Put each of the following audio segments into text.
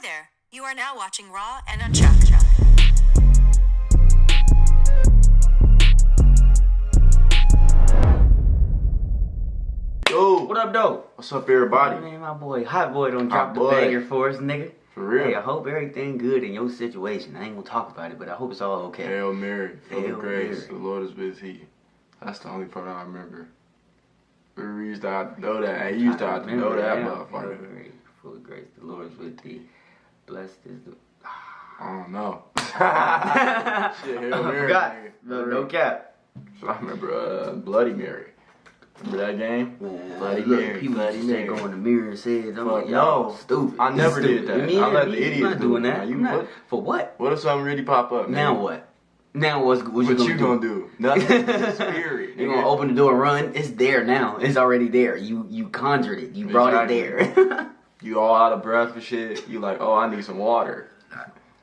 there. You are now watching Raw and Unchuck. Yo, What up, though? what's up, everybody? Man, my boy, Hotboii don't drop the Hotboii. banger for us, nigga. For real. Hey, I hope everything good in your situation. I ain't gonna talk about it, but I hope it's all okay. Hail Mary, full Hail of grace, Mary. the Lord is with thee. That's the only part I remember. We used to have to know that. Hey, you used to have to know that motherfucker. Full of grace, the Lord is with thee. Blessed is the... I don't know. Shit, Hail I Mary. forgot. nigga. No cap. So I remember Bloody Mary. Remember that game? Man, Bloody look, Mary, people Bloody just say Mary. go in the mirror and say it. I'm Fuck like, y'all no. stupid. I never Stupid. did that. Me I let and the me, idiots I'm not do doing it. that. Now, you I'm not- what? For what? What if something really pop up? Now nigga? what? Now what What you gonna do? Nothing. It's a spirit. You nigga. gonna open the door and run? It's there now. It's already there. You conjured it. You brought it there. You all out of breath and shit. You like, oh, I need some water.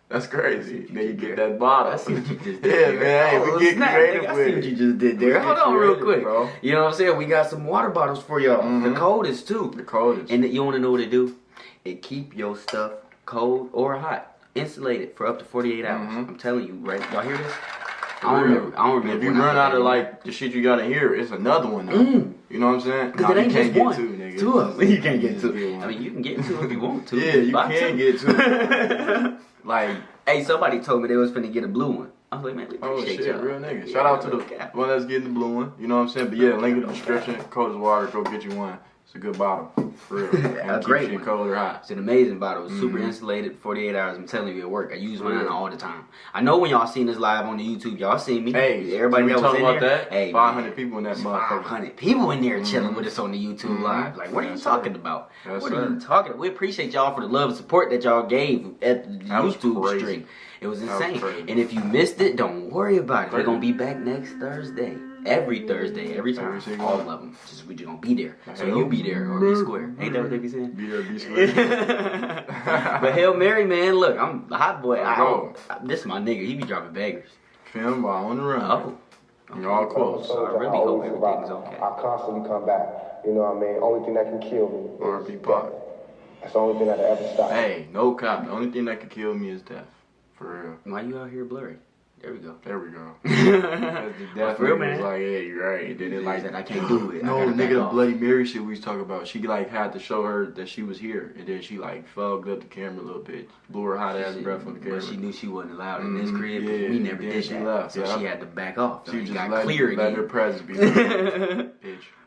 That's crazy. Then you get that bottle. I see what you just did Yeah, there. man. Hey, Oh, we get snap, creative nigga. I with see what it. you just did We there. get Hold on real creative, quick. bro. You know what I'm saying? We got some water bottles for y'all. The coldest too. The coldest. And you want to know what it do? It keep your stuff cold or hot, insulated for up to 48 hours. I'm telling you, right? Y'all hear this? I don't remember. If you when I run put out that of in. like the shit you gotta hear, it's another one though. You know what I'm saying? Cause it ain't you can't just get one. two, nigga. Two of them. You can't get just two. get one. I mean, you can get two if you want to. Yeah, you Buy can two. get two. Like, Hey, somebody told me they was finna get a blue one. I was like, man, we oh appreciate shit, y'all. real nigga. Yeah, Shout out to no the cap. one that's getting the blue one. You know what I'm saying? But yeah, link in the description. Cold as water. Go get you one. It's a good bottle, for real. And A keep great shit one. cold or hot. It's an amazing bottle. It's super insulated, 48 hours. I'm telling you, it work. I use mine all the time. I know when y'all seen this live on the YouTube, y'all seen me. Hey, everybody can we that was talk in about there. that? Hey, 500 man, people in that it's motherfucker. 500 people in there chilling with us on the YouTube live. Like, what are you Yes, talking sir. about? Yes, What are sir. you talking? We appreciate y'all for the love and support that y'all gave at the That was YouTube crazy. stream. It was That was insane. crazy. And if you missed it, don't worry about it. We're gonna be back next Thursday. Every Thursday, every time. Every single All one. of them. We just gonna be there. So Hail you be there or be square. Ain't that what they be saying? Be there, be square. But Hail Mary, man, look, I'm a hot boy. Go. This is my nigga. He be dropping bangers. Film while on the run. Oh. You're all close. So I really hope everything's okay. I constantly come back. You know what I mean? Only thing that can kill me R.I.P. is Pac. death. That's the only thing that'll ever stop. Hey, no cop. The only thing that could kill me is death. For real. Why you out here blurry? There we go. There we go. Because the death For real, nigga was man. like, yeah, you're right. Then it like that I can't do it. I No, gotta back nigga, the off. Bloody Mary shit we was talking about. She like had to show her that she was here, and then she like fogged up the camera a little bit, blew her hot ass breath on the camera. But she knew she wasn't allowed in this crib. yeah, We never then did she that. left, So yeah. she had to back off. So She it just got let, clear let again. her presence be bitch.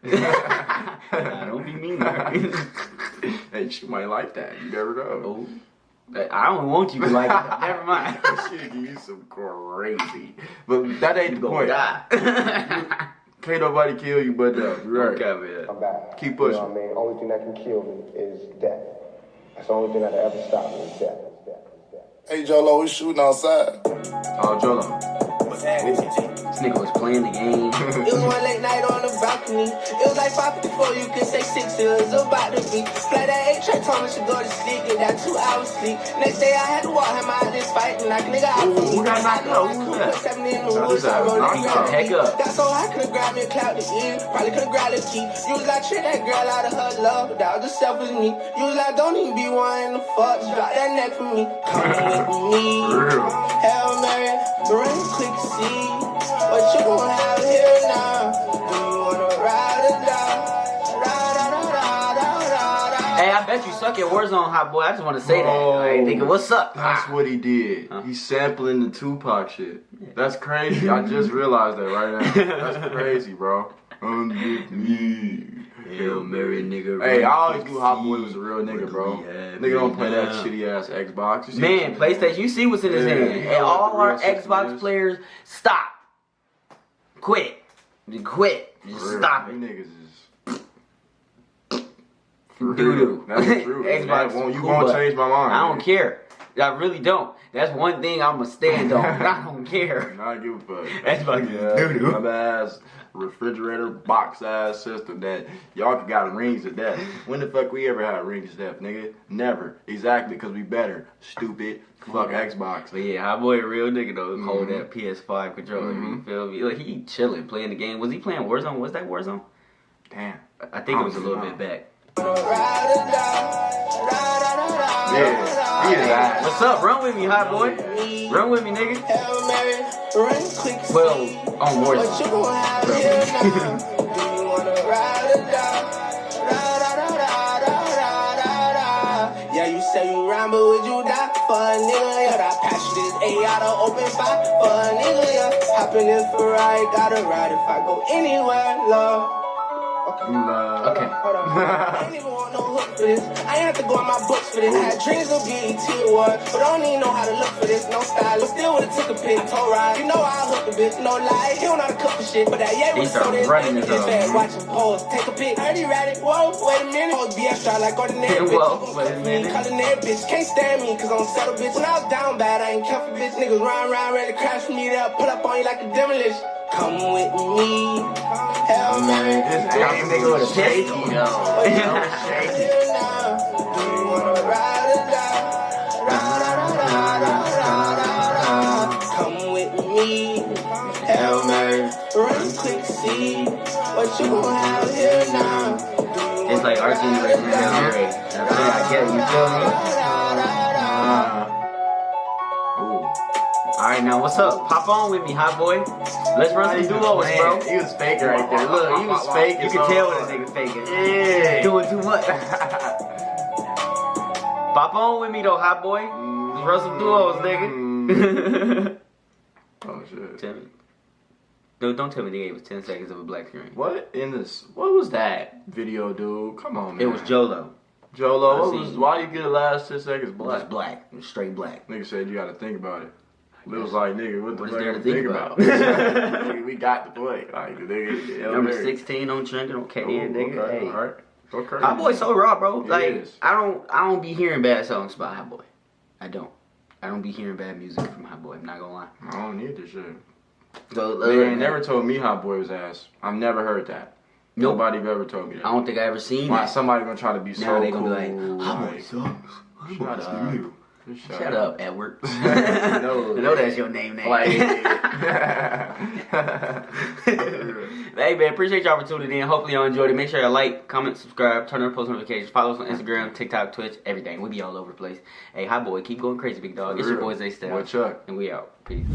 Nah, don't be mean to her. Hey, she might like that. You never know. Oh. I don't want you to like it. Never mind. She'll give you some crazy. But that ain't the Gonna point. die. Can't nobody kill you but death. Right. Okay, man. Come back. Keep You know pushing. what I mean? Only thing that can kill me is death. That's the only thing that'll ever stop me is death. Hey, Jolo, we shooting outside. Oh, Jolo. This nigga was playing the game. It was one late night on the balcony. It was like 5:54, you could say 6. It was about to be. Flight at 8, Trey told me to go to sleep. Get that 2 hours sleep. Next day I had to walk him out this fight. And knock nigga out for me. Who got knocked out? Who was that? 7 in the Who's woods. that? I rolled Knocked it out. Heck up. Got so high, could've grabbed me a clout to ear. Probably could've grabbed a key. You was like, trick that girl out of her love. But that was the selfish me. You was like, don't even be one in the fuck. Just drop that neck for me. Come with me. Real. Hail Mary, run quick, see what you gon' have here now. Do you wanna ride or die? Hey, I bet you suck at Warzone, hot boy. I just want to say that. I ain't thinking, what's up? That's what he did. He's sampling the Tupac shit. That's crazy. I just realized that right now. That's crazy, bro. With me. Hail Mary, nigga. Hey, I run always quick, knew Hotboii see was a real what nigga, do bro. we have Nigga don't play that now. shitty ass Xbox. You see Man, what PlayStation, you see what's in his Yeah, hand. you And know all what our the real system Xbox is. players, stop. Quit. Just quit. Just For real, stop you it. niggas is for Doo real. doo. That's the truth. Xbox You cool, won't but change my mind. I don't care. I really don't. That's one thing I'ma stand on. I don't care. Not give a fuck. Xbox is Yeah, doo-doo. dumb ass refrigerator box ass system that y'all got rings to death. When the fuck we ever had rings to death, nigga? Never. Exactly, because we better. Stupid. Fuck Xbox. But yeah, Hot Boy a real nigga though. Hold that PS5 controller. You feel me? Like he chilling, playing the game. Was he playing Warzone? Was that Warzone? Damn. I think it was a little bit back. Yeah. What's up? Run with me, hot boy. Run with me, nigga. Hail Mary, run quick. Well, on more. What you gon' have here now? Do you wanna ride or die? Yeah, you say you rhyme, but would you die for a nigga? Yeah, that passion is A out of open fire for a nigga. Yeah, hop in this Ferrari, gotta ride if I go anywhere, love. Okay. Hold on. I ain't even want no hook for this. I ain't have to go in my books for this. I had dreams of BET Award, but I don't even know how to look for this. No style, but still would've took a pic, toe ride. You know I'll hook a bitch, no lie. He don't know how to cook for shit, but that yeah was so this. Watching pose, take a pic. Heard he read it. Whoa, wait a minute. Pose be extra like ordinary bitch. Whoa, wait a minute. Culinary bitch, can't stand me, cause I'm settle bitch. When I was down bad, I ain't care for bitch. Niggas run around, ready to crash for me. They'll pull up on you like a demolition. Come with me. Hell Mary. This nigga with a shaky, yo. Shaky. Do you wanna ride or die? Come with me. Hell Mary. Run quick, see what you gon' have here now. It's like our generation is great. I get it, you feel me? Alright, now what's up? Pop on with me, hot boy. Let's run some duos, bro. He was faking right there. Look, he was faking. You can tell when a nigga faking. Yeah. Doing too much. Pop on with me though, hot boy. Let's run some duos, nigga. Oh shit. Tell me. Don't tell me nigga it was 10 seconds of a black screen. What in this? What was that video, dude? Come on, man. It was Jolo. Jolo. What was? Why you get the last 10 seconds black? Just black. It was straight black. Nigga said you got to think about it. It was like, nigga, what the fuck there you to think think about? Nigga, we got the play. Like, the nigga. Number 16 on trending on KN, nigga. Okay, Hey. alright. Okay. Hot Boy so raw, bro. He Like is. I don't be hearing bad songs about Hot Boy. I don't be hearing bad music from Hot Boy. I'm not gonna lie. I don't need this shit. So Nigga ain't never told me Hot Boy was ass. I've never heard that. Nope. Nobody ever told me that. I don't think I ever seen Why that. somebody gonna try to be Now so they cool? gonna be like, Hot Boy like, sucks. Shut up. Just Shut up, Edward. No, I know that's your name. Like, Hey man, appreciate y'all for tuning in. Hopefully y'all enjoyed it. Make sure y'all like, comment, subscribe, turn on post notifications, follow us on Instagram, TikTok, Twitch, everything. We be all over the place. Hey, Hot Boy, keep going crazy, big dog. It's your boy Zay Styles. Boy Chuck. And we out. Peace.